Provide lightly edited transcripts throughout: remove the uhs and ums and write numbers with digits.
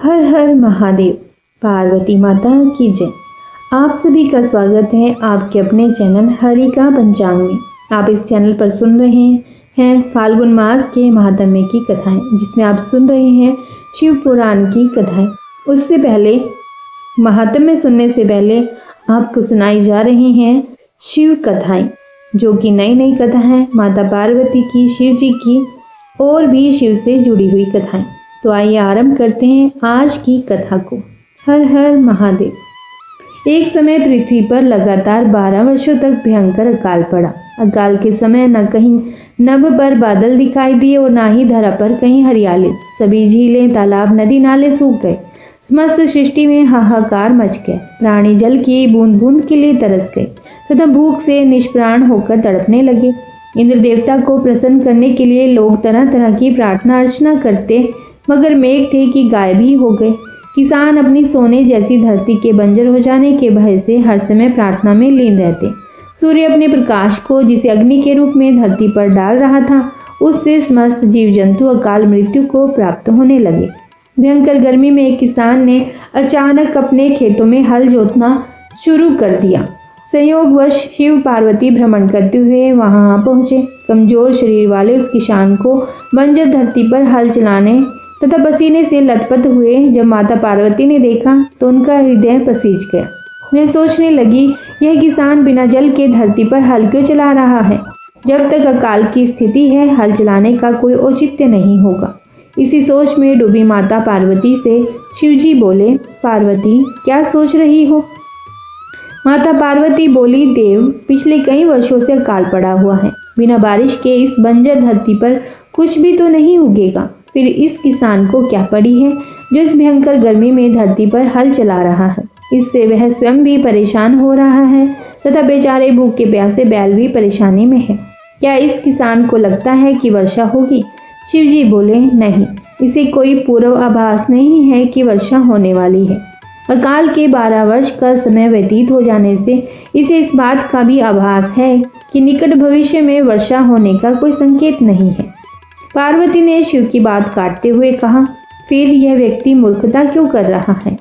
हर हर महादेव। पार्वती माता की जय। आप सभी का स्वागत है आपके अपने चैनल हरि का पंचांग में। आप इस चैनल पर सुन रहे हैं फाल्गुन मास के महात्म्य की कथाएं, जिसमें आप सुन रहे हैं शिव पुराण की कथाएं। उससे पहले महात्म्य सुनने से पहले आपको सुनाई जा रही हैं शिव कथाएं, जो कि नई नई कथा हैं माता पार्वती की, शिव जी की और भी शिव से जुड़ी हुई कथाएं। तो आइए आरंभ करते हैं आज की कथा को। हर हर महादेव। एक समय पृथ्वी पर लगातार 12 वर्षों तक भयंकर अकाल पड़ा। अकाल के समय न कहीं नभ पर बादल दिखाई दिए और ना ही धरा पर कहीं हरियाली। सभी झीलें, तालाब, नदी नाले सूख गए। समस्त सृष्टि में हाहाकार मच गया। प्राणी जल की बूंद बूंद के लिए तरस गए तथा भूख से निष्प्राण होकर तड़पने लगे। इंद्र देवता को प्रसन्न करने के लिए लोग तरह तरह की प्रार्थना अर्चना करते, मगर मेघ थे कि गायब ही हो गए। किसान अपनी सोने जैसी धरती के बंजर हो जाने के भय से हर समय प्रार्थना में लीन रहते। सूर्य अपने प्रकाश को, जिसे अग्नि के रूप में धरती पर डाल रहा था, उससे समस्त जीव जंतु अकाल मृत्यु को प्राप्त होने लगे। भयंकर गर्मी में एक किसान ने अचानक अपने खेतों में हल जोतना शुरू कर दिया। संयोगवश शिव पार्वती भ्रमण करते हुए वहां पहुंचे। कमजोर शरीर वाले उस किसान को बंजर धरती पर हल चलाने तथा पसीने से लथपथ हुए जब माता पार्वती ने देखा तो उनका हृदय पसीज गया। वह सोचने लगी, यह किसान बिना जल के धरती पर हल क्यों चला रहा है? जब तक अकाल की स्थिति है, हल चलाने का कोई औचित्य नहीं होगा। इसी सोच में डूबी माता पार्वती से शिवजी बोले, पार्वती क्या सोच रही हो? माता पार्वती बोली, देव, पिछले कई वर्षों से अकाल पड़ा हुआ है। बिना बारिश के इस बंजर धरती पर कुछ भी तो नहीं उगेगा। फिर इस किसान को क्या पड़ी है जो इस भयंकर गर्मी में धरती पर हल चला रहा है? इससे वह स्वयं भी परेशान हो रहा है तथा बेचारे भूखे प्यासे बैल भी परेशानी में है। क्या इस किसान को लगता है कि वर्षा होगी? शिवजी बोले, नहीं, इसे कोई पूर्व आभास नहीं है कि वर्षा होने वाली है। अकाल के 12 वर्ष का समय व्यतीत हो जाने से इसे इस बात का भी आभास है कि निकट भविष्य में वर्षा होने का कोई संकेत नहीं है। पार्वती ने शिव की बात काटते हुए कहा, फिर यह व्यक्ति मूर्खता क्यों कर रहा है?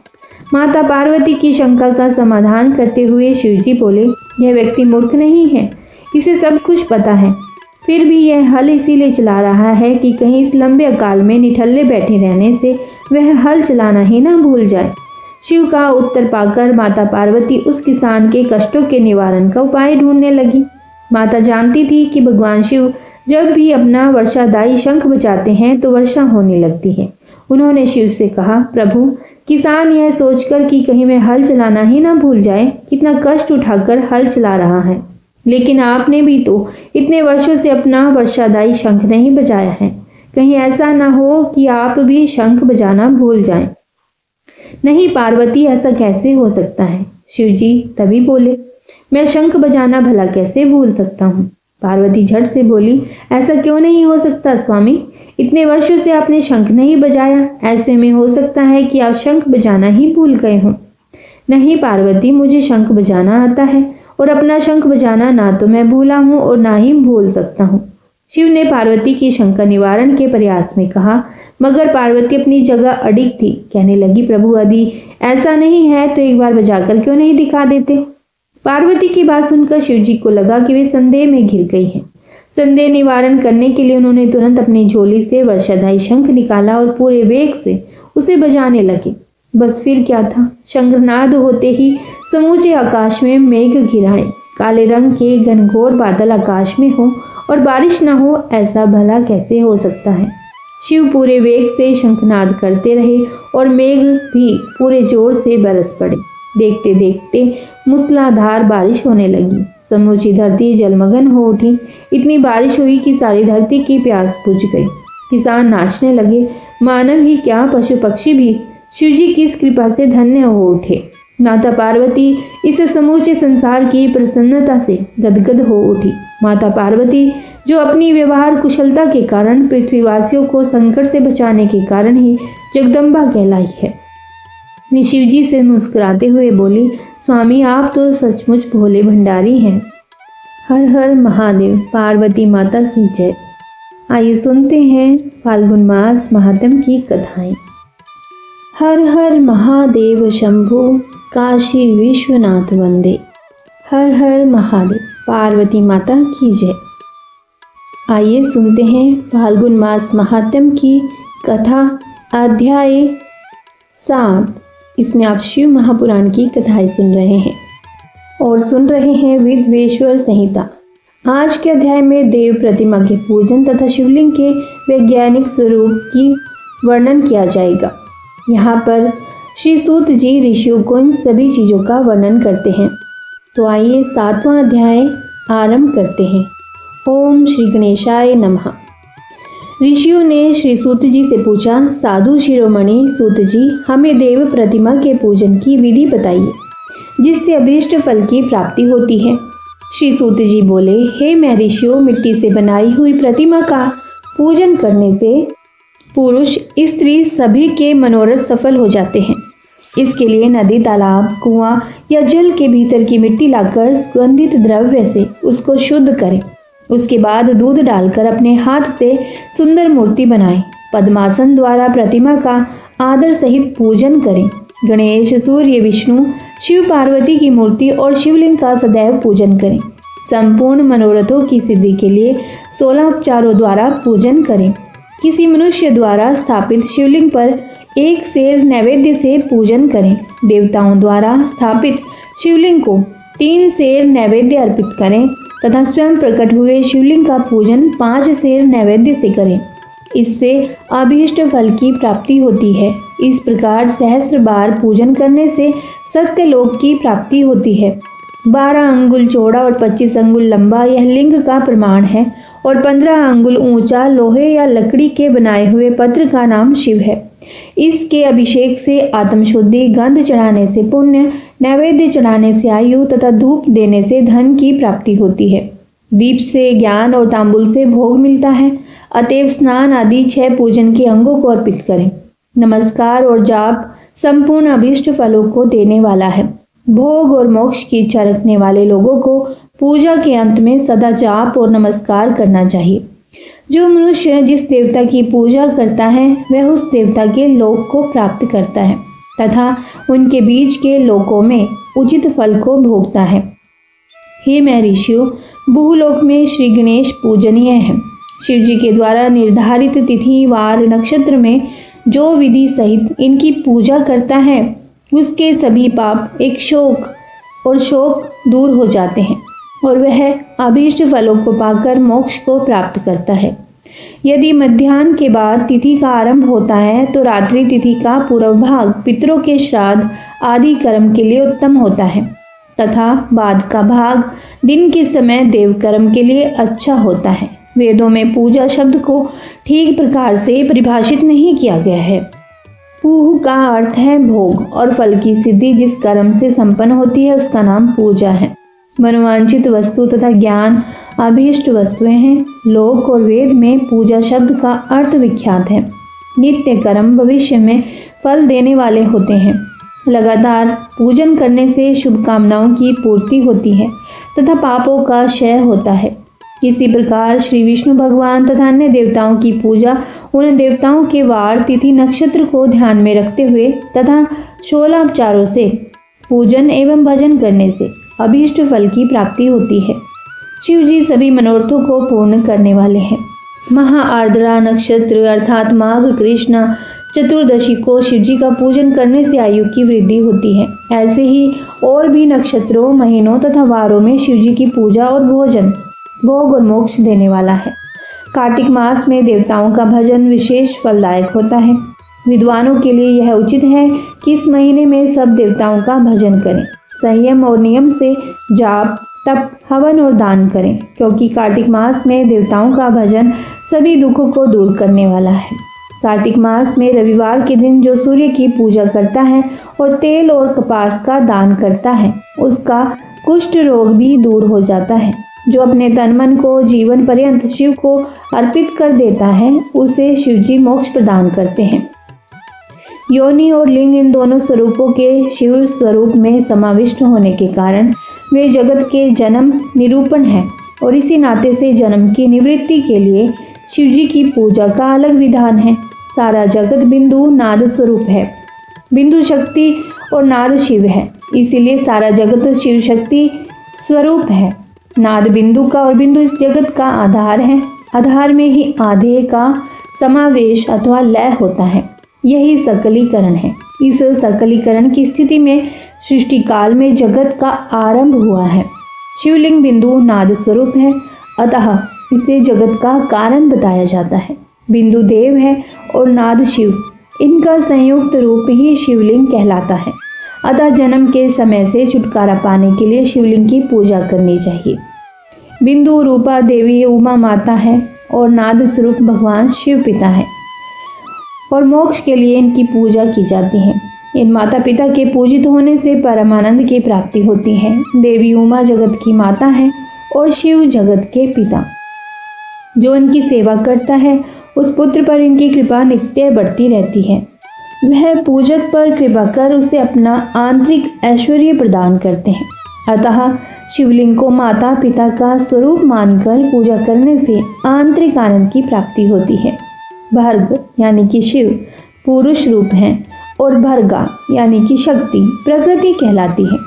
माता पार्वती की शंका का समाधान करते हुए शिवजी बोले, यह व्यक्ति मूर्ख नहीं है, इसे सब कुछ पता है। फिर भी यह हल इसीलिए चला रहा है कि कहीं इस लंबे अकाल में निठल्ले बैठे रहने से वह हल चलाना ही ना भूल जाए। शिव का उत्तर पाकर माता पार्वती उस किसान के कष्टों के निवारण का उपाय ढूंढने लगी। माता जानती थी कि भगवान शिव जब भी अपना वर्षादायी शंख बजाते हैं तो वर्षा होने लगती है। उन्होंने शिव से कहा, प्रभु, किसान यह सोचकर कि कहीं मैं हल चलाना ही ना भूल जाए, कितना कष्ट उठाकर हल चला रहा है, लेकिन आपने भी तो इतने वर्षों से अपना वर्षादायी शंख नहीं बजाया है। कहीं ऐसा ना हो कि आप भी शंख बजाना भूल जाएं। नहीं पार्वती, ऐसा कैसे हो सकता है? शिवजी तभी बोले, मैं शंख बजाना भला कैसे भूल सकता हूँ? पार्वती झट से बोली, ऐसा क्यों नहीं हो सकता स्वामी? इतने वर्षों से आपने शंख नहीं बजाया, ऐसे में हो सकता है कि आप शंख बजाना ही भूल गए हों। नहीं पार्वती, मुझे शंख बजाना आता है और अपना शंख बजाना ना तो मैं भूला हूँ और ना ही भूल सकता हूँ। शिव ने पार्वती की शंका निवारण के प्रयास में कहा, मगर पार्वती अपनी जगह अडिग थी। कहने लगी, प्रभु यदि ऐसा नहीं है तो एक बार बजाकर क्यों नहीं दिखा देते? पार्वती की बात सुनकर शिवजी को लगा कि वे संदेह में घिर गई हैं। संदेह निवारण करने के लिए उन्होंने तुरंत अपनी झोली से वर्षादायी शंख निकाला और पूरे वेग से उसे बजाने लगे। बस फिर क्या था, शंखनाद होते ही समूचे आकाश में मेघ घिराए। काले रंग के घनघोर बादल आकाश में हो और बारिश न हो, ऐसा भला कैसे हो सकता है? शिव पूरे वेग से शंखनाद करते रहे और मेघ भी पूरे जोर से बरस पड़े। देखते देखते मूसलाधार बारिश होने लगी। समूची धरती जलमग्न हो उठी। इतनी बारिश हुई कि सारी धरती की प्यास बुझ गई। किसान नाचने लगे। मानव ही क्या, पशु पक्षी भी शिवजी की इस कृपा से धन्य हो उठे। माता पार्वती इस समूचे संसार की प्रसन्नता से गदगद हो उठी। माता पार्वती जो अपनी व्यवहार कुशलता के कारण, पृथ्वीवासियों को संकट से बचाने के कारण ही जगदम्बा कहलाई है। वे शिवजी से मुस्कुराते हुए बोली, स्वामी आप तो सचमुच भोले भंडारी हैं। हर हर महादेव। पार्वती माता की जय। आइए सुनते हैं फाल्गुन मास महात्म्य की कथाएं। हर हर महादेव शंभु काशी विश्वनाथ वंदे। हर हर महादेव। पार्वती माता की जय। आइए सुनते हैं फाल्गुन मास महात्म्य की कथा अध्याय 7। इसमें आप शिव महापुराण की कथाएं सुन रहे हैं और सुन रहे हैं विद्वेश्वर संहिता। आज के अध्याय में देव प्रतिमा के पूजन तथा शिवलिंग के वैज्ञानिक स्वरूप की वर्णन किया जाएगा। यहाँ पर श्री सूत जी ऋषियों को इन सभी चीज़ों का वर्णन करते हैं। तो आइए 7वां अध्याय आरंभ करते हैं। ओम श्री गणेशाय नमः। ऋषियों ने श्री सूत जी से पूछा, साधु शिरोमणि सूत जी, हमें देव प्रतिमा के पूजन की विधि बताइए जिससे अभीष्ट फल की प्राप्ति होती है। श्री सूत जी बोले, हे महर्षियों, मिट्टी से बनाई हुई प्रतिमा का पूजन करने से पुरुष स्त्री सभी के मनोरथ सफल हो जाते हैं। इसके लिए नदी, तालाब, कुआं या जल के भीतर की मिट्टी लाकर सुगंधित द्रव्य से उसको शुद्ध करें। उसके बाद दूध डालकर अपने हाथ से सुंदर मूर्ति बनाएं। पद्मासन द्वारा प्रतिमा का आदर सहित पूजन करें। गणेश, सूर्य, विष्णु, शिव पार्वती की मूर्ति और शिवलिंग का सदैव पूजन करें। संपूर्ण मनोरथों की सिद्धि के लिए 16 उपचारों द्वारा पूजन करें। किसी मनुष्य द्वारा स्थापित शिवलिंग पर 1 सेर नैवेद्य से पूजन करें। देवताओं द्वारा स्थापित शिवलिंग को 3 सेर नैवेद्य अर्पित करें तथा स्वयं प्रकट हुए शिवलिंग का पूजन 5 सेर नैवेद्य से करें। इससे अभीष्ट फल की प्राप्ति होती है। इस प्रकार सहस्र बार पूजन करने से सत्यलोक की प्राप्ति होती है। 12 अंगुल चौड़ा और 25 अंगुल लंबा यह लिंग का प्रमाण है और 15 अंगुल ऊंचा लोहे या लकड़ी के बनाए हुए पत्र का नाम शिव है। इसके अभिषेक से आत्मशुद्धि, गंध चढ़ाने से पुण्य, नैवेद्य चढ़ाने से आयु तथा धूप देने से धन की प्राप्ति होती है। दीप से ज्ञान और तांबुल से भोग मिलता है। अतएव स्नान आदि 6 पूजन के अंगों को अर्पित करें। नमस्कार और जाप संपूर्ण अभीष्ट फलों को देने वाला है। भोग और मोक्ष की इच्छा रखने वाले लोगों को पूजा के अंत में सदा जाप और नमस्कार करना चाहिए। जो मनुष्य जिस देवता की पूजा करता है वह उस देवता के लोक को प्राप्त करता है तथा उनके बीच के लोकों में उचित फल को भोगता है। हे महर्षियों, भूलोक में श्री गणेश पूजनीय है। शिव जी के द्वारा निर्धारित तिथि, वार, नक्षत्र में जो विधि सहित इनकी पूजा करता है उसके सभी पाप एक शोक दूर हो जाते हैं और वह अभीष्ट फलों को पाकर मोक्ष को प्राप्त करता है। यदि मध्याह्न के बाद तिथि का आरंभ होता है तो रात्रि तिथि का पूर्व भाग पितरों के श्राद्ध आदि कर्म के लिए उत्तम होता है तथा बाद का भाग दिन के समय देव कर्म के लिए अच्छा होता है। वेदों में पूजा शब्द को ठीक प्रकार से परिभाषित नहीं किया गया है। पूह का अर्थ है भोग और फल की सिद्धि जिस कर्म से संपन्न होती है उसका नाम पूजा है। मनोवांछित वस्तु तथा ज्ञान अभीष्ट वस्तुएं हैं। लोक और वेद में पूजा शब्द का अर्थ विख्यात है। नित्य कर्म भविष्य में फल देने वाले होते हैं। लगातार पूजन करने से शुभकामनाओं की पूर्ति होती है तथा पापों का क्षय होता है। इसी प्रकार श्री विष्णु भगवान तथा अन्य देवताओं की पूजा उन देवताओं के वार, तिथि, नक्षत्र को ध्यान में रखते हुए तथा 16 उपचारों से पूजन एवं भजन करने से अभीष्ट फल की प्राप्ति होती है। शिव जी सभी मनोरथों को पूर्ण करने वाले हैं। महा आर्द्रा नक्षत्र अर्थात माघ कृष्ण चतुर्दशी को शिव जी का पूजन करने से आयु की वृद्धि होती है। ऐसे ही और भी नक्षत्रों, महीनों तथा वारों में शिव जी की पूजा और भोजन भोग और मोक्ष देने वाला है। कार्तिक मास में देवताओं का भजन विशेष फलदायक होता है। विद्वानों के लिए यह उचित है कि इस महीने में सब देवताओं का भजन करें। संयम और नियम से जाप, तप, हवन और दान करें, क्योंकि कार्तिक मास में देवताओं का भजन सभी दुखों को दूर करने वाला है। कार्तिक मास में रविवार के दिन जो सूर्य की पूजा करता है और तेल और कपास का दान करता है उसका कुष्ठ रोग भी दूर हो जाता है। जो अपने तन मन को जीवन पर्यंत शिव को अर्पित कर देता है उसे शिवजी मोक्ष प्रदान करते हैं। योनि और लिंग इन दोनों स्वरूपों के शिव स्वरूप में समाविष्ट होने के कारण वे जगत के जन्म निरूपण है और इसी नाते से जन्म की निवृत्ति के लिए शिवजी की पूजा का अलग विधान है। सारा जगत बिंदु नाद स्वरूप है। बिंदु शक्ति और नाद शिव है, इसीलिए सारा जगत शिव शक्ति स्वरूप है। नाद बिंदु का और बिंदु इस जगत का आधार है। आधार में ही आधे का समावेश अथवा लय होता है, यही सकलीकरण है। इस सकलीकरण की स्थिति में सृष्टि काल में जगत का आरंभ हुआ है। शिवलिंग बिंदु नाद स्वरूप है, अतः इसे जगत का कारण बताया जाता है। बिंदु देव है और नाद शिव, इनका संयुक्त रूप ही शिवलिंग कहलाता है। अतः जन्म के समय से छुटकारा पाने के लिए शिवलिंग की पूजा करनी चाहिए। बिंदु रूपा देवी उमा माता है और नाद स्वरूप भगवान शिव पिता है और मोक्ष के लिए इनकी पूजा की जाती है। इन माता पिता के पूजित होने से परमानंद की प्राप्ति होती है। देवी उमा जगत की माता है और शिव जगत के पिता। जो इनकी सेवा करता है उस पुत्र पर इनकी कृपा नित्य बढ़ती रहती है। वह पूजक पर कृपा कर उसे अपना आंतरिक ऐश्वर्य प्रदान करते हैं। अतः शिवलिंग को माता पिता का स्वरूप मानकर पूजा करने से आंतरिक आनंद की प्राप्ति होती है। भर्ग यानी कि शिव पुरुष रूप हैं और भर्गा यानी कि शक्ति प्रकृति कहलाती है।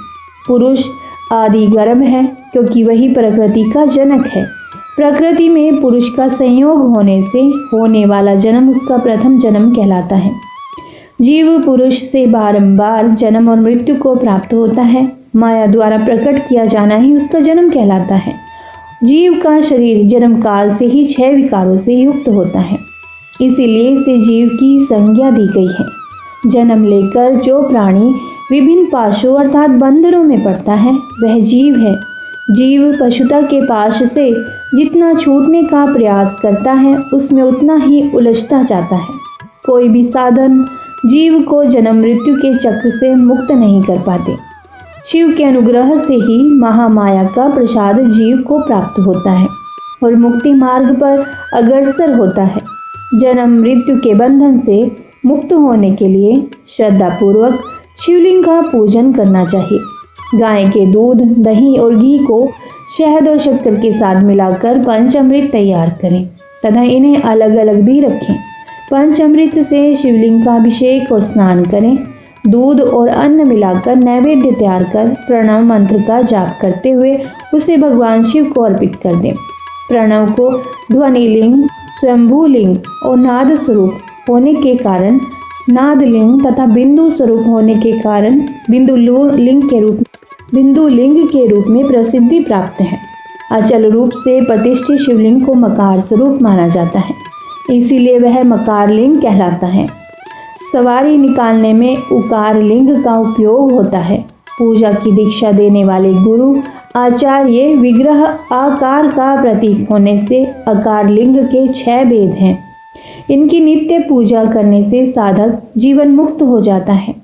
पुरुष आदि गर्भ है क्योंकि वही प्रकृति का जनक है। प्रकृति में पुरुष का संयोग होने से होने वाला जन्म उसका प्रथम जन्म कहलाता है। जीव पुरुष से बारंबार जन्म और मृत्यु को प्राप्त होता है। माया द्वारा प्रकट किया जाना ही उसका जन्म कहलाता है। जीव का शरीर जन्म काल से ही 6 विकारों से युक्त होता है, इसीलिए इसे जीव की संज्ञा दी गई है। जन्म लेकर जो प्राणी विभिन्न पाशों अर्थात बंधनों में पड़ता है वह जीव है। जीव पशुता के पाश से जितना छूटने का प्रयास करता है उसमें उतना ही उलझता जाता है। कोई भी साधन जीव को जन्म मृत्यु के चक्र से मुक्त नहीं कर पाते। शिव के अनुग्रह से ही महामाया का प्रसाद जीव को प्राप्त होता है और मुक्ति मार्ग पर अग्रसर होता है। जन्म मृत्यु के बंधन से मुक्त होने के लिए श्रद्धापूर्वक शिवलिंग का पूजन करना चाहिए। गाय के दूध, दही और घी को शहद और शक्कर के साथ मिलाकर पंचामृत तैयार करें तथा इन्हें अलग अलग भी रखें। पंचामृत से शिवलिंग का अभिषेक और स्नान करें। दूध और अन्न मिलाकर नैवेद्य तैयार कर प्रणव मंत्र का जाप करते हुए उसे भगवान शिव को अर्पित कर दें। प्रणव को ध्वनिलिंग, स्वयंभूलिंग और नाद स्वरूप होने के कारण नादलिंग तथा बिंदु स्वरूप होने के कारण बिंदुलिंग के रूप में प्रसिद्धि प्राप्त है। अचल रूप से प्रतिष्ठित शिवलिंग को मकार स्वरूप माना जाता है, इसीलिए वह मकारलिंग कहलाता है। सवारी निकालने में उकार लिंग का उपयोग होता है। पूजा की दीक्षा देने वाले गुरु आचार्य विग्रह आकार का प्रतीक होने से अकार लिंग के 6 भेद हैं। इनकी नित्य पूजा करने से साधक जीवन मुक्त हो जाता है।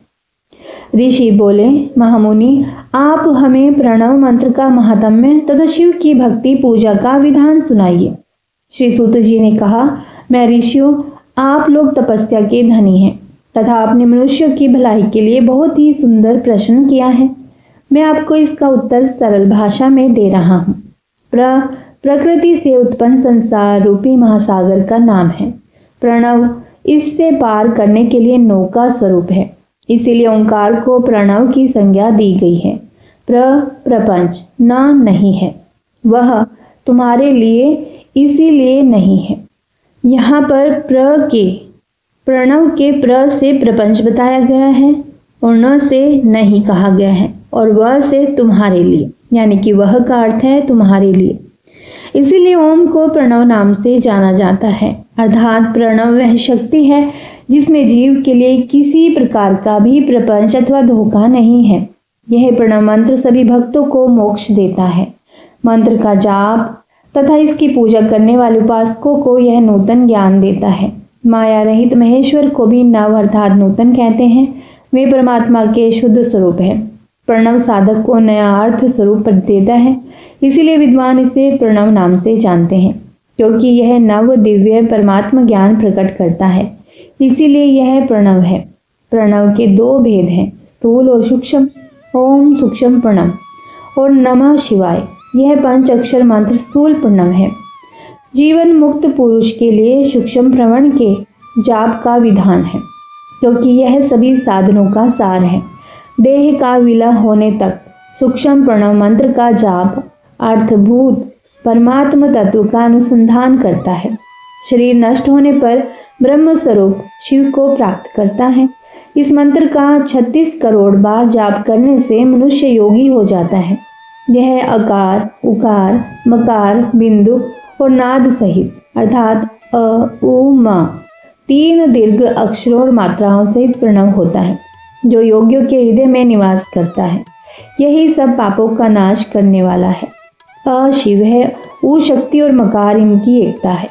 ऋषि बोले, महामुनि आप हमें प्रणव मंत्र का महात्म्य तथा शिव की भक्ति पूजा का विधान सुनाइए। श्री सूत जी ने कहा, मैं ऋषियों, आप लोग तपस्या के धनी हैं तथा आपने मनुष्यों की भलाई के लिए बहुत ही सुंदर प्रश्न किया है। मैं आपको इसका उत्तर सरल भाषा में दे रहा हूँ। प्रकृति से उत्पन्न संसार रूपी महासागर का नाम है। प्रणव इससे पार करने के लिए नौका स्वरूप है, इसीलिए ओंकार को प्रणव की संज्ञा दी गई है। प्रपंच नहीं है, वह तुम्हारे लिए इसीलिए नहीं है। यहाँ पर प्रणव के प्र से प्रपंच बताया गया है और न से नहीं कहा गया है और वह से तुम्हारे लिए, यानी कि वह का अर्थ है तुम्हारे लिए। इसीलिए ओम को प्रणव नाम से जाना जाता है, अर्थात प्रणव वह शक्ति है जिसमें जीव के लिए किसी प्रकार का भी प्रपंच अथवा धोखा नहीं है। यह प्रणव मंत्र सभी भक्तों को मोक्ष देता है। मंत्र का जाप तथा इसकी पूजा करने वाले उपासकों को यह नूतन ज्ञान देता है। माया रहित महेश्वर को भी नव अर्थात नूतन कहते हैं। वे परमात्मा के शुद्ध स्वरूप है। प्रणव साधक को नया अर्थ स्वरूप देता है, इसीलिए विद्वान इसे प्रणव नाम से जानते हैं, क्योंकि यह नव दिव्य परमात्मा ज्ञान प्रकट करता है, इसीलिए यह प्रणव है। प्रणव के 2 भेद हैं, स्थूल और सूक्ष्म। ओम सूक्ष्म प्रणव और नमः शिवाय, यह 5 अक्षर मंत्र स्थूल प्रणव है। जीवन मुक्त पुरुष के लिए सूक्ष्म प्रणव के जाप का विधान है। क्योंकि यह सभी साधनों का सार है। देह का विलय होने तक सूक्ष्म प्रणव मंत्र का जाप अर्थभूत परमात्म तत्व का अनुसंधान करता है। शरीर नष्ट होने पर ब्रह्म स्वरूप शिव को प्राप्त करता है। इस मंत्र का 36 करोड़ बार जाप करने से मनुष्य योगी हो जाता है। यह अकार, उकार, मकार, बिंदु और नाद सहित अर्थात अ, उ, म 3 दीर्घ अक्षरों और मात्राओं सहित प्रणव होता है, जो योगियों के हृदय में निवास करता है। यही सब पापों का नाश करने वाला है। अ शिव है, उ शक्ति और मकार इनकी एकता है।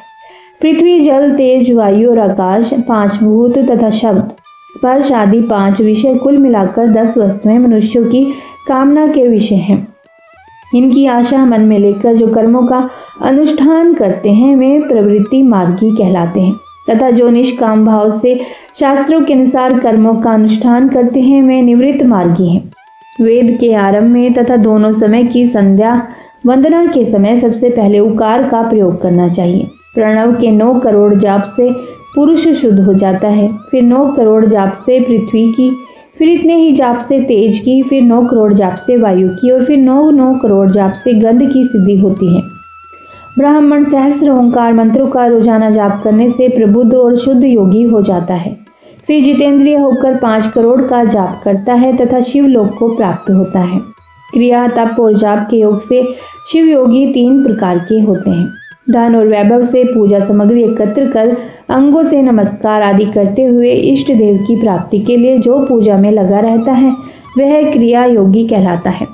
पृथ्वी, जल, तेज, वायु और आकाश 5 भूत तथा शब्द, स्पर्श आदि 5 विषय कुल मिलाकर 10 वस्तुएं मनुष्यों की कामना के विषय हैं। इनकी आशा मन में लेकर जो कर्मों का अनुष्ठान करते हैं वे प्रवृत्ति मार्गी कहलाते हैं, तथा जो निष्काम भाव से शास्त्रों के अनुसार कर्मों का अनुष्ठान करते हैं वे निवृत्त मार्गी हैं। वेद के आरंभ में तथा दोनों समय की संध्या वंदना के समय सबसे पहले उकार का प्रयोग करना चाहिए। प्रणव के 9 करोड़ जाप से पुरुष शुद्ध हो जाता है, फिर 9 करोड़ जाप से पृथ्वी की, फिर इतने ही जाप से तेज की, फिर 9 करोड़ जाप से वायु की और फिर 9 करोड़ जाप से गंध की सिद्धि होती है। ब्राह्मण सहस्र ओंकार मंत्रों का रोजाना जाप करने से प्रबुद्ध और शुद्ध योगी हो जाता है। फिर जितेंद्रिय होकर 5 करोड़ का जाप करता है तथा शिवलोक को प्राप्त होता है। क्रिया, तप और जाप के योग से शिव योगी 3 प्रकार के होते हैं। धन और वैभव से पूजा सामग्री एकत्र कर अंगों से नमस्कार आदि करते हुए इष्ट देव की प्राप्ति के लिए जो पूजा में लगा रहता है वह क्रिया योगी कहलाता है।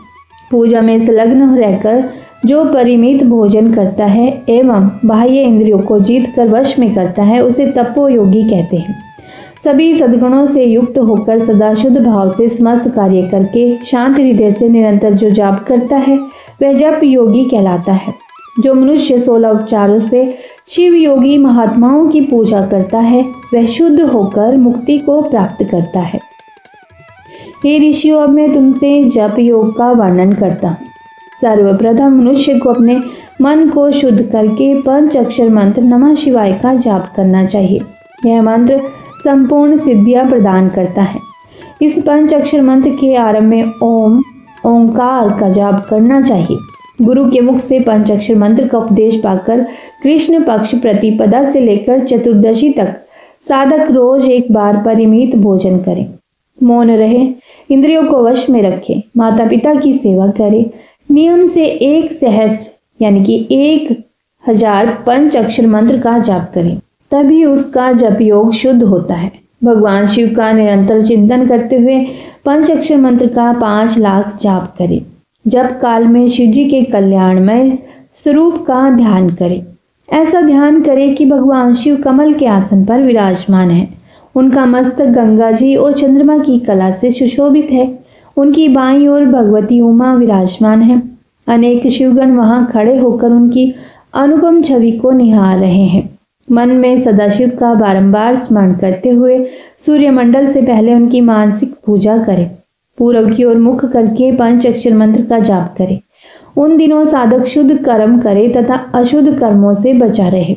पूजा में संलग्न रहकर जो परिमित भोजन करता है एवं बाह्य इंद्रियों को जीत कर वश में करता है उसे तपो योगी कहते हैं। सभी सद्गुणों से युक्त होकर सदा शुद्ध भाव से समस्त कार्य करके शांत हृदय से निरंतर जो जाप करता है वह जप योगी कहलाता है। जो मनुष्य 16 उपचारों से शिव योगी महात्माओं की पूजा करता है वह शुद्ध होकर मुक्ति को प्राप्त करता है। हे ऋषियों, अब मैं तुमसे जप योग का वर्णन करता हूँ। सर्वप्रथम मनुष्य को अपने मन को शुद्ध करके 5 अक्षर मंत्र नमः शिवाय का जाप करना चाहिए। यह मंत्र संपूर्ण सिद्धियां प्रदान करता है। इस 5 अक्षर मंत्र के आरंभ में ओम, ओंकार का जाप करना चाहिए। गुरु के मुख से 5 अक्षर मंत्र का उपदेश पाकर कृष्ण पक्ष प्रतिपदा से लेकर चतुर्दशी तक साधक रोज एक बार परिमित भोजन करे, मौन रहे, इंद्रियों को वश में रखे, माता पिता की सेवा करे, नियम से 1 सहस्र यानी कि 1000 5 अक्षर मंत्र का जाप करे, तभी उसका जप योग शुद्ध होता है। भगवान शिव का निरंतर चिंतन करते हुए 5 अक्षर मंत्र का 5 लाख जाप करे। जप काल में शिव जी के कल्याणमय स्वरूप का ध्यान करें। ऐसा ध्यान करें कि भगवान शिव कमल के आसन पर विराजमान है। उनका मस्तक गंगा जी और चंद्रमा की कला से सुशोभित है। उनकी बाईं ओर भगवती उमा विराजमान है। अनेक शिवगण वहां खड़े होकर उनकी अनुपम छवि को निहार रहे हैं। मन में सदाशिव का बारंबार स्मरण करते हुए सूर्यमंडल से पहले उनकी मानसिक पूजा करें। पूर्व की ओर मुख करके 5 अक्षर मंत्र का जाप करे। उन दिनों साधक शुद्ध कर्म करे तथा अशुद्ध कर्मों से बचा रहे।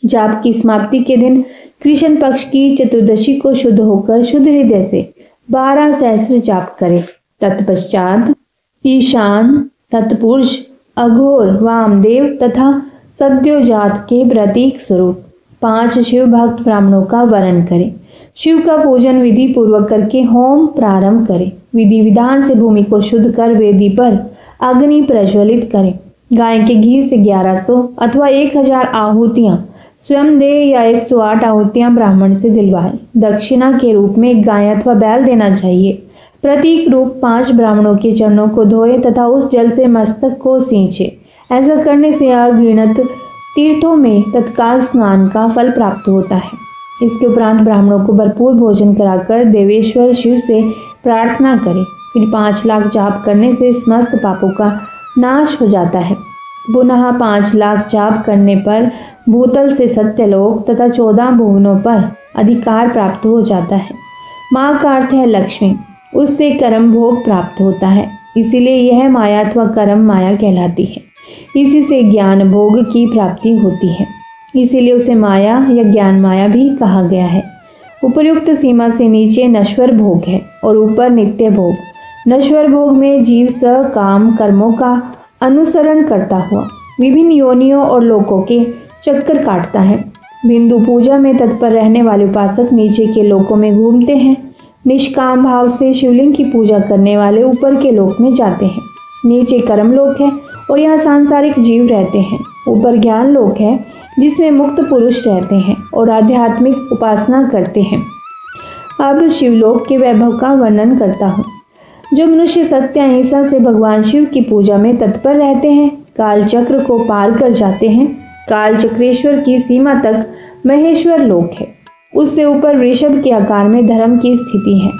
जाप की समाप्ति के दिन कृष्ण पक्ष की चतुर्दशी को शुद्ध होकर शुद्ध हृदय से 12 सहस्र जाप करे। तत्पश्चात ईशान, तत्पुरुष, अघोर, वामदेव तथा सद्योजात के प्रतीक स्वरूप 5 शिव भक्त ब्राह्मणों का वरण करें। शिव का पूजन विधि पूर्वक करके होम प्रारंभ करें। विधि विधान से भूमि को शुद्ध कर वेदी पर अग्नि प्रज्वलित करें। गाय के घी से 1100 अथवा 1000 आहुतियां स्वयं दे या 108 आहुतियां ब्राह्मण से दिलवाएं। दक्षिणा के रूप में गाय अथवा बैल देना चाहिए। प्रतीक रूप 5 ब्राह्मणों के चरणों को धोए तथा उस जल से मस्तक को सींचे। ऐसा करने से अगिनत तीर्थों में तत्काल स्नान का फल प्राप्त होता है। इसके उपरांत ब्राह्मणों को भरपूर भोजन कराकर देवेश्वर शिव से प्रार्थना करें। फिर 5 लाख जाप करने से समस्त पापों का नाश हो जाता है। पुनः 5 लाख जाप करने पर भूतल से सत्यलोक तथा 14 भुवनों पर अधिकार प्राप्त हो जाता है। माँ का अर्थ है लक्ष्मी, उससे कर्म भोग प्राप्त होता है, इसीलिए यह माया अथवा कर्म माया कहलाती है। इसी से ज्ञान भोग की प्राप्ति होती है, इसीलिए उसे माया या ज्ञान माया भी कहा गया है। उपर्युक्त सीमा से नीचे नश्वर भोग है और ऊपर नित्य भोग। नश्वर भोग में जीव सकाम कर्मों का अनुसरण करता हुआ विभिन्न योनियों और लोकों के चक्कर काटता है। बिंदु पूजा में तत्पर रहने वाले उपासक नीचे के लोकों में घूमते हैं। निष्काम भाव से शिवलिंग की पूजा करने वाले ऊपर के लोक में जाते हैं। नीचे कर्म लोक है और यहाँ सांसारिक जीव रहते हैं। ऊपर ज्ञान लोक है जिसमें मुक्त पुरुष रहते हैं और आध्यात्मिक उपासना करते हैं। अब शिवलोक के वैभव का वर्णन करता हूँ। जो मनुष्य सत्य अहिंसा से भगवान शिव की पूजा में तत्पर रहते हैं, काल चक्र को पार कर जाते हैं। काल चक्रेश्वर की सीमा तक महेश्वर लोक है। उससे ऊपर वृषभ के आकार में धर्म की स्थिति है।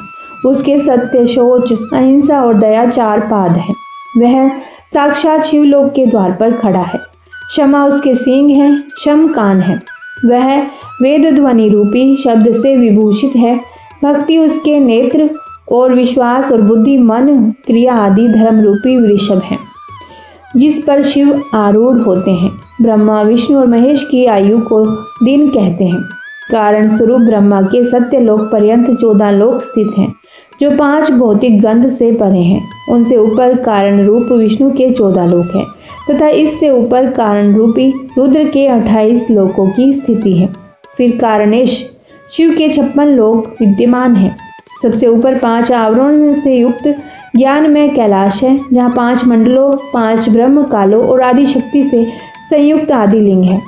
उसके सत्य, शौच, अहिंसा और दया 4 पाद हैं। वह साक्षात शिवलोक के द्वार पर खड़ा है। क्षमा उसके सींग हैं, शम कान है। वह वेद ध्वनि रूपी शब्द से विभूषित है। भक्ति उसके नेत्र और विश्वास और बुद्धि, मन, क्रिया आदि धर्म रूपी वृषभ है जिस पर शिव आरूढ़ होते हैं। ब्रह्मा, विष्णु और महेश की आयु को दिन कहते हैं। कारण स्वरूप ब्रह्मा के सत्य लोक पर्यंत 14 लोक स्थित हैं जो 5 भौतिक गंध से परे हैं। उनसे ऊपर कारण रूप विष्णु के 14 लोक हैं तथा इससे ऊपर कारण रूपी रुद्र के 28 लोकों की स्थिति है। फिर कारणेश शिव के 56 लोक विद्यमान हैं। सबसे ऊपर 5 आवरण से युक्त ज्ञानमय कैलाश है जहाँ 5 मंडलों, 5 ब्रह्म कालों और आदि शक्ति से संयुक्त आदि लिंग है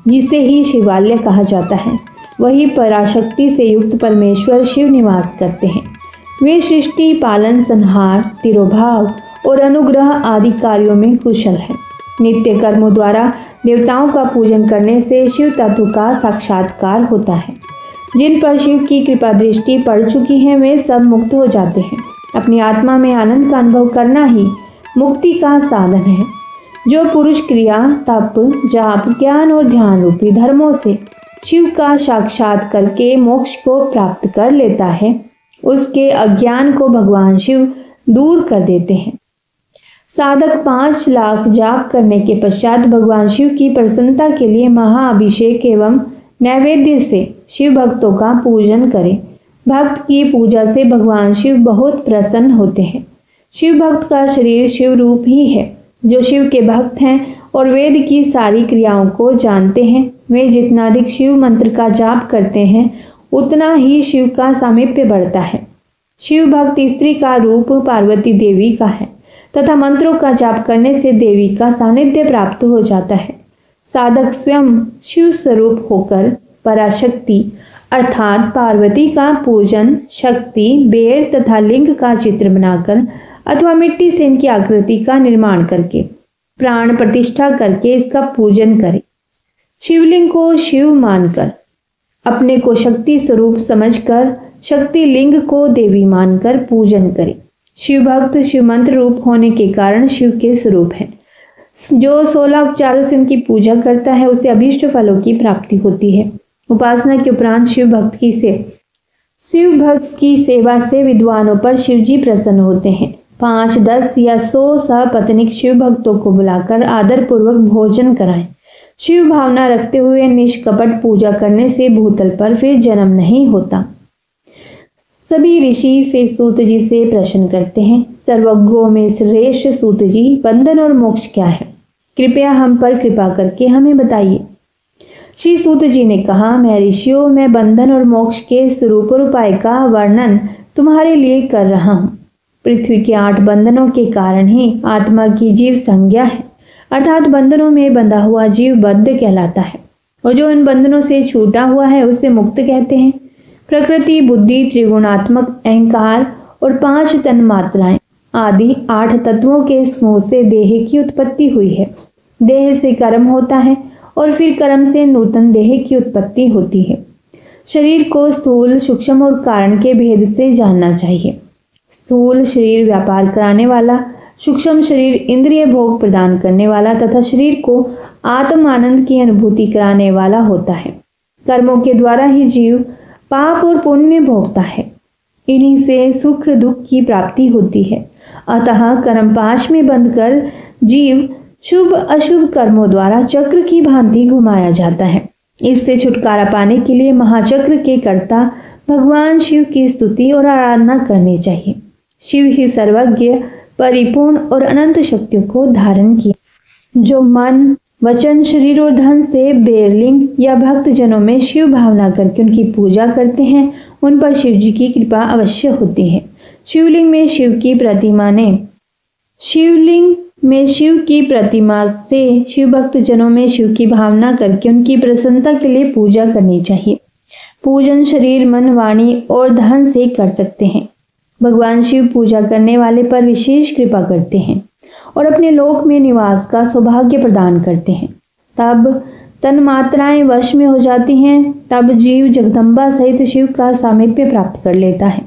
जिसे ही शिवालय कहा जाता है। वही पराशक्ति से युक्त परमेश्वर शिव निवास करते हैं। वे सृष्टि, पालन, संहार, तिरोभाव और अनुग्रह आदि कार्यों में कुशल है। नित्य कर्मों द्वारा देवताओं का पूजन करने से शिव तत्व का साक्षात्कार होता है। जिन पर शिव की कृपा दृष्टि पड़ चुकी है वे सब मुक्त हो जाते हैं। अपनी आत्मा में आनंद का अनुभव करना ही मुक्ति का साधन है। जो पुरुष क्रिया, तप, जाप, ज्ञान और ध्यान रूपी धर्मों से शिव का साक्षात करके मोक्ष को प्राप्त कर लेता है, उसके अज्ञान को भगवान शिव दूर कर देते हैं। साधक 5 लाख जाप करने के पश्चात भगवान शिव की प्रसन्नता के लिए महाअभिषेक एवं नैवेद्य से शिव भक्तों का पूजन करें। भक्त की पूजा से भगवान शिव बहुत प्रसन्न होते हैं। शिव भक्त का शरीर शिव रूप ही है। जो शिव के भक्त हैं और वेद की सारी क्रियाओं को जानते हैं, वे जितना अधिक शिव मंत्र का जाप करते हैं उतना ही शिव का सामीप्य बढ़ता है। शिव भक्त स्त्री का रूप पार्वती देवी का है तथा मंत्रों का जाप करने से देवी का सानिध्य प्राप्त हो जाता है। साधक स्वयं शिव स्वरूप होकर पराशक्ति अर्थात पार्वती का पूजन शक्ति, बेर तथा लिंग का चित्र बनाकर अथवा मिट्टी से इनकी आकृति का निर्माण करके प्राण प्रतिष्ठा करके इसका पूजन करे। शिवलिंग को शिव मानकर, अपने को शक्ति स्वरूप समझकर, शक्ति लिंग को देवी मानकर पूजन करे। शिव भक्त शिव मंत्र रूप होने के कारण शिव के स्वरूप है। जो 16 उपचारों से उनकी पूजा करता है उसे अभीष्ट फलों की प्राप्ति होती है। उपासना के उपरांत शिव भक्त की सेवा से विद्वानों पर शिवजी प्रसन्न होते हैं। 5, 10 या 100 सपत्नीक शिव भक्तों को बुलाकर आदर पूर्वक भोजन कराएं। शिव भावना रखते हुए निष्कपट पूजा करने से भूतल पर फिर जन्म नहीं होता। सभी ऋषि फिर सूत जी से प्रश्न करते हैं, सर्वज्ञों में श्रेष्ठ सूत जी, बंधन और मोक्ष क्या है? कृपया हम पर कृपा करके हमें बताइए। श्री सूत जी ने कहा, मैं ऋषियों, मैं बंधन और मोक्ष के स्वरूप और उपाय का वर्णन तुम्हारे लिए कर रहा हूँ। पृथ्वी के 8 बंधनों के कारण ही आत्मा की जीव संज्ञा है, अर्थात बंधनों में बंधा हुआ जीव बद्ध कहलाता है और जो इन बंधनों से छूटा हुआ है उसे मुक्त कहते हैं। प्रकृति, बुद्धि, त्रिगुणात्मक अहंकार और 5 तन्मात्राएं आदि 8 तत्वों के समूह से देह की उत्पत्ति हुई है। देह से कर्म होता है और फिर कर्म से नूतन देह की उत्पत्ति होती है। शरीर को स्थूल, सूक्ष्म और कारण के भेद से जानना चाहिए। स्थूल शरीर व्यापार कराने वाला, सूक्ष्म शरीर इंद्रिय भोग प्रदान करने वाला तथा शरीर को आत्म आनंद की अनुभूति कराने वाला होता है। कर्मों के द्वारा ही जीव पाप और पुण्य भोगता है। इन्हीं से सुख दुख की प्राप्ति होती है। अतः कर्म 5 में बंधकर जीव शुभ अशुभ कर्मों द्वारा चक्र की भांति घुमाया जाता है। इससे छुटकारा पाने के लिए महाचक्र के कर्ता भगवान शिव की स्तुति और आराधना करनी चाहिए। शिव ही सर्वज्ञ, परिपूर्ण और अनंत शक्तियों को धारण किया। जो मन, वचन, शरीर और धन से बेरलिंग या भक्त जनों में शिव भावना करके उनकी पूजा करते हैं, उन पर शिव जी की कृपा अवश्य होती है। शिवलिंग में शिव की प्रतिमा से शिव भक्त जनों में शिव की भावना करके उनकी प्रसन्नता के लिए पूजा करनी चाहिए। पूजन शरीर, मन, वाणी और धन से कर सकते हैं। भगवान शिव पूजा करने वाले पर विशेष कृपा करते हैं और अपने लोक में निवास का सौभाग्य प्रदान करते हैं। तब तन मात्राएं वश में हो जाती हैं। तब जीव जगदम्बा सहित शिव का सामीप्य प्राप्त कर लेता है।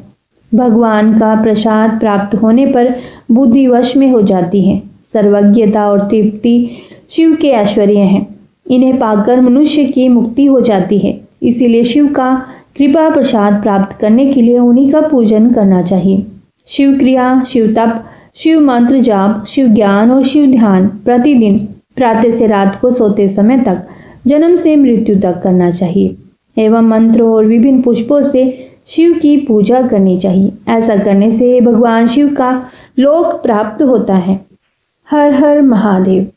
भगवान का प्रसाद प्राप्त होने पर बुद्धि वश में हो जाती है। सर्वज्ञता और तृप्ति शिव के ऐश्वर्य हैं। इन्हें पाकर मनुष्य की मुक्ति हो जाती है। इसीलिए शिव का कृपा प्रसाद प्राप्त करने के लिए उन्हीं का पूजन करना चाहिए। शिव क्रिया, शिव तप, शिव मंत्र जाप, शिव ज्ञान और शिव ध्यान प्रतिदिन प्रातः से रात को सोते समय तक, जन्म से मृत्यु तक करना चाहिए एवं मंत्रों और विभिन्न पुष्पों से शिव की पूजा करनी चाहिए। ऐसा करने से भगवान शिव का लोक प्राप्त होता है। हर हर महादेव।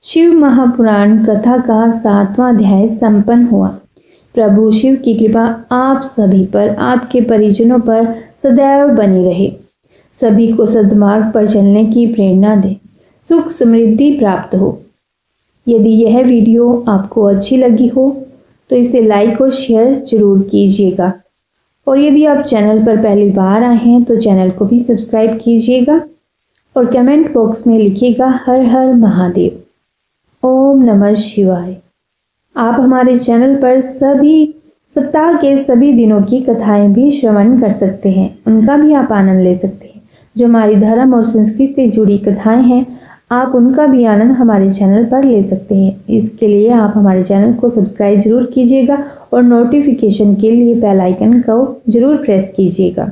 शिव महापुराण कथा का 7वां अध्याय संपन्न हुआ। प्रभु शिव की कृपा आप सभी पर, आपके परिजनों पर सदैव बनी रहे। सभी को सद्मार्ग पर चलने की प्रेरणा दे, सुख समृद्धि प्राप्त हो। यदि यह वीडियो आपको अच्छी लगी हो तो इसे लाइक और शेयर जरूर कीजिएगा। और यदि आप चैनल पर पहली बार आए हैं तो चैनल को भी सब्सक्राइब कीजिएगा और कमेंट बॉक्स में लिखिएगा हर हर महादेव। ओम नमः शिवाय। आप हमारे चैनल पर सप्ताह के सभी दिनों की कथाएं भी श्रवण कर सकते हैं, उनका भी आप आनंद ले सकते हैं। जो हमारी धर्म और संस्कृति से जुड़ी कथाएं हैं, आप उनका भी आनंद हमारे चैनल पर ले सकते हैं। इसके लिए आप हमारे चैनल को सब्सक्राइब जरूर कीजिएगा और नोटिफिकेशन के लिए बेल आइकन को जरूर प्रेस कीजिएगा।